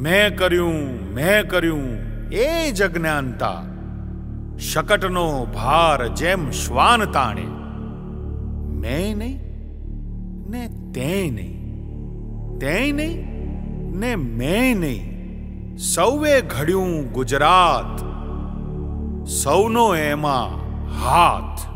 मैं कर्यूं ए जज्ञानता शकटनो भार जेम श्वान ताणे। मैं नहीं ने ते नहीं, ते नहीं ने मैं नहीं, सौवे घड़ियों गुजरात, सौनो एमा हाथ।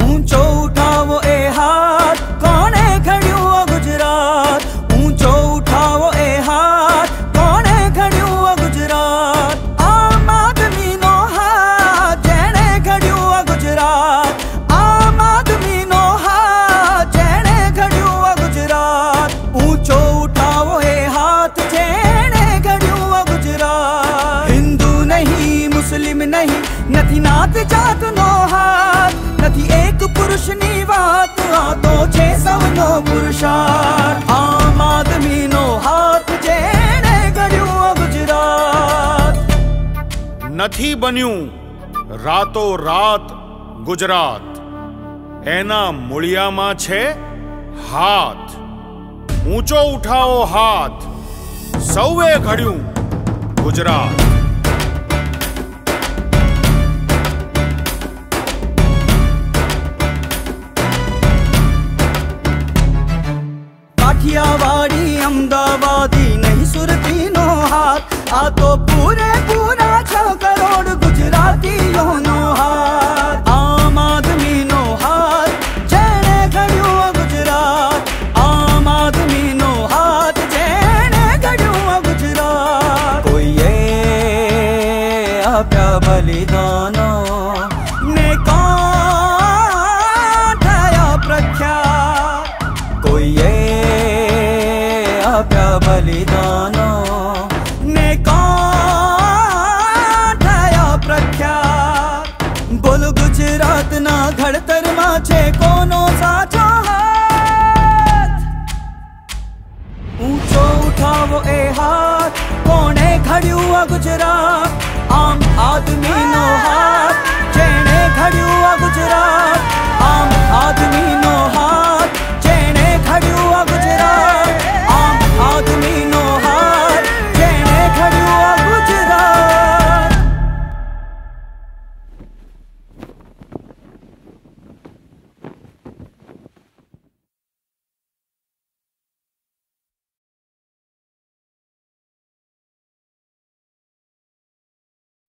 ऊंचो उठावो ए हाथ, कोने खड़ियों गुजरात। ऊंचो उठावो ए हाथ, कोने खड़ियों गुजरात। आम आदमी नो हाथ जेने खड़ियों गुजरात। आम आदमी नो हाथ जेने खड़ियों गुजरात। ऊंचो उठावो ए हाथ जेने खड़ियों गुजरात। हिंदू नहीं मुस्लिम नहीं, नथी नात जात नो हाथ, नथी एक पुरुष नी वात, आ तो छे सवनो पुरुषार्थ। आम आदमी नो हाथ जेने घड़्યું गुजरात। નથી બન્યું રાતો રાત ગુજરાત, એના મૂળિયામાં છે હાથ। ઊંચો ઉઠાવો હાથ, સૌએ ઘડ્યું ગુજરાત। काठियावाड़ी अहमदाबादी नहीं सुरती नो हाथ, आ तो पूरे पूरा 6 करोड़ गुजरातीयों नो हाथ। आम आदमी नो हाथ जेने घड़्યું गुजरात। आम आदमी नो हाथ जेने घड़्યું गुजरात। कोई आप्या बलिदानो ने कौन थया प्रख्यात। कोई आप्या बलिदानो ने कौन थया प्रख्यात। बोल गुजरात ना घड़तर मां छे कोनो साचो हाथ। ऊंचो उठावो ए हाथ, कोने घड़्યું गुजरात। आम आदमी नो हाथ जेने घड़्યું गुजरात। आम आदमी